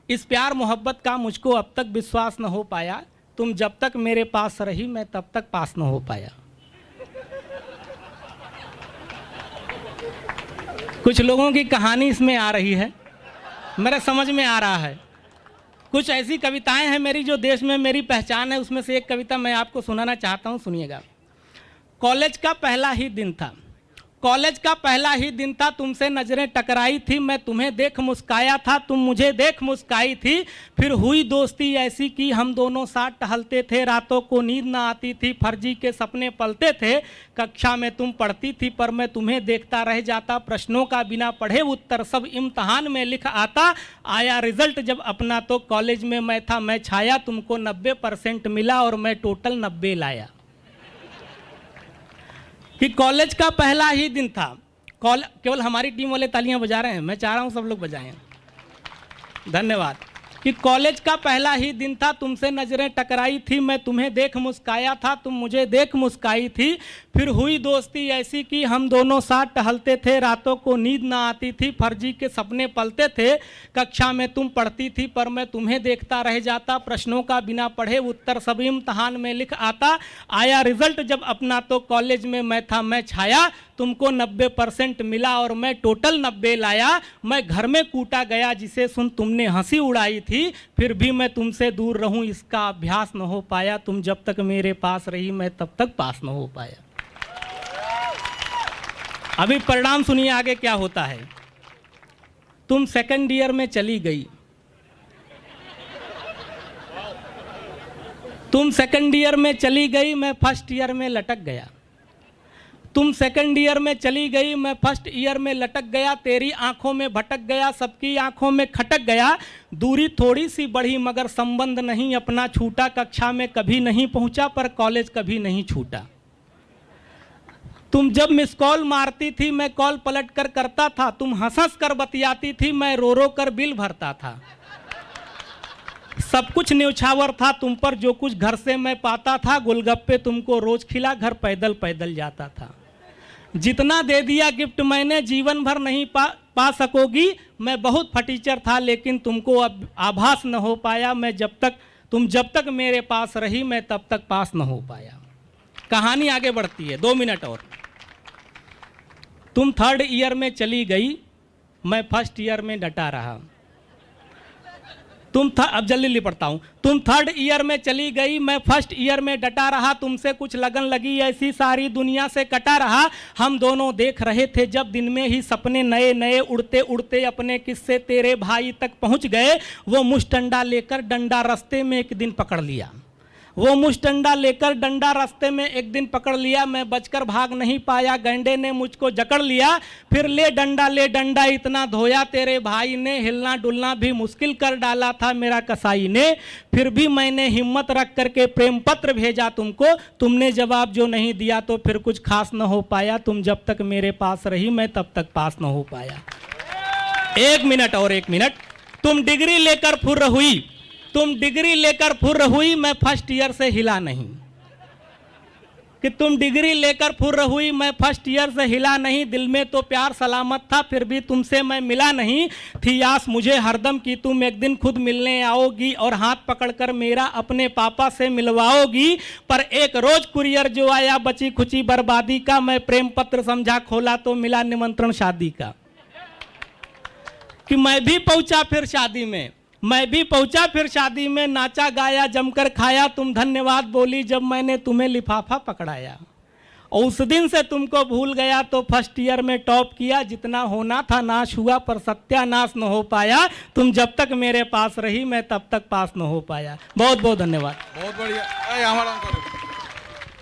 इस प्यार मोहब्बत का मुझको अब तक विश्वास न हो पाया, तुम जब तक मेरे पास रही मैं तब तक पास न हो पाया। कुछ लोगों की कहानी इसमें आ रही है, मेरे समझ में आ रहा है। कुछ ऐसी कविताएं हैं मेरी जो देश में मेरी पहचान है, उसमें से एक कविता मैं आपको सुनाना चाहता हूं, सुनिएगा। कॉलेज का पहला ही दिन था, कॉलेज का पहला ही दिन था, तुमसे नजरें टकराई थी, मैं तुम्हें देख मुस्काया था, तुम मुझे देख मुस्काई थी, फिर हुई दोस्ती ऐसी कि हम दोनों साथ टहलते थे, रातों को नींद ना आती थी, फर्जी के सपने पलते थे, कक्षा में तुम पढ़ती थी पर मैं तुम्हें देखता रह जाता, प्रश्नों का बिना पढ़े उत्तर सब इम्तहान में लिख आता, आया रिजल्ट जब अपना तो कॉलेज में मैं था मैं छाया, तुमको 90% मिला और मैं टोटल 90 लाया। कि कॉलेज का पहला ही दिन था, केवल हमारी टीम वाले तालियां बजा रहे हैं, मैं चाह रहा हूं सब लोग बजाएं, धन्यवाद। कि कॉलेज का पहला ही दिन था, तुमसे नजरें टकराई थी, मैं तुम्हें देख मुस्काया था, तुम मुझे देख मुस्काई थी, फिर हुई दोस्ती ऐसी कि हम दोनों साथ टहलते थे, रातों को नींद ना आती थी, फर्जी के सपने पलते थे, कक्षा में तुम पढ़ती थी पर मैं तुम्हें देखता रह जाता, प्रश्नों का बिना पढ़े उत्तर सब इम्तहान में लिख आता, आया रिजल्ट जब अपना तो कॉलेज में मैं था मैं छाया, तुमको 90% मिला और मैं टोटल 90 लाया, मैं घर में कूटा गया जिसे सुन तुमने हंसी उड़ाई थी, फिर भी मैं तुमसे दूर रहूं इसका अभ्यास न हो पाया, तुम जब तक मेरे पास रही मैं तब तक पास न हो पाया। अभी परिणाम सुनिए आगे क्या होता है। तुम सेकंड ईयर में चली गई, तुम सेकंड ईयर में चली गई, मैं फर्स्ट ईयर में लटक गया, तुम सेकंड ईयर में चली गई, मैं फर्स्ट ईयर में लटक गया, तेरी आंखों में भटक गया, सबकी आंखों में खटक गया, दूरी थोड़ी सी बढ़ी मगर संबंध नहीं अपना छूटा, कक्षा में कभी नहीं पहुंचा पर कॉलेज कभी नहीं छूटा। तुम जब मिस कॉल मारती थी मैं कॉल पलट कर करता था, तुम हंस हंस कर बतियाती थी मैं रो रो कर बिल भरता था, सब कुछ न्यौछावर था तुम पर जो कुछ घर से मैं पाता था, गोलगप्पे तुमको रोज खिला घर पैदल पैदल जाता था, जितना दे दिया गिफ्ट मैंने जीवन भर नहीं पा सकोगी, मैं बहुत फटीचर था लेकिन तुमको अब आभास न हो पाया, मैं तुम जब तक मेरे पास रही मैं तब तक पास न हो पाया। कहानी आगे बढ़ती है, 2 मिनट और। तुम थर्ड ईयर में चली गई, मैं फर्स्ट ईयर में डटा रहा, अब जल्दी पढ़ता हूँ। तुम थर्ड ईयर में चली गई, मैं फर्स्ट ईयर में डटा रहा, तुमसे कुछ लगन लगी ऐसी सारी दुनिया से कटा रहा, हम दोनों देख रहे थे जब दिन में ही सपने नए नए, उड़ते उड़ते अपने किस्से तेरे भाई तक पहुँच गए, वो मुष्टंडा लेकर डंडा रास्ते में एक दिन पकड़ लिया, वो मुष्टंडा लेकर डंडा रास्ते में एक दिन पकड़ लिया, मैं बचकर भाग नहीं पाया, गैंडे ने मुझको जकड़ लिया, फिर ले डंडा इतना धोया तेरे भाई ने, हिलना डुलना भी मुश्किल कर डाला था मेरा कसाई ने, फिर भी मैंने हिम्मत रख करके प्रेम पत्र भेजा तुमको, तुमने जवाब जो नहीं दिया तो फिर कुछ खास न हो पाया, तुम जब तक मेरे पास रही मैं तब तक पास न हो पाया। 1 मिनट और 1 मिनट। तुम डिग्री लेकर फुर्र हुई, तुम डिग्री लेकर फुर्र हुई, मैं फर्स्ट ईयर से हिला नहीं, कि तुम डिग्री लेकर फुर्र हुई, मैं फर्स्ट ईयर से हिला नहीं, दिल में तो प्यार सलामत था फिर भी तुमसे मैं मिला नहीं, थी आस मुझे हरदम कि तुम एक दिन खुद मिलने आओगी और हाथ पकड़कर मेरा अपने पापा से मिलवाओगी, पर एक रोज कुरियर जो आया बची खुची बर्बादी का, मैं प्रेम पत्र समझा खोला तो मिला निमंत्रण शादी का, कि मैं भी पहुंचा फिर शादी में, मैं भी पहुंचा फिर शादी में, नाचा गाया जमकर खाया, तुम धन्यवाद बोली जब मैंने तुम्हें लिफाफा पकड़ाया, और उस दिन से तुमको भूल गया तो फर्स्ट ईयर में टॉप किया, जितना होना था नाश हुआ पर सत्यानाश न हो पाया, तुम जब तक मेरे पास रही मैं तब तक पास न हो पाया। बहुत बहुत धन्यवाद। बहुत बढ़िया।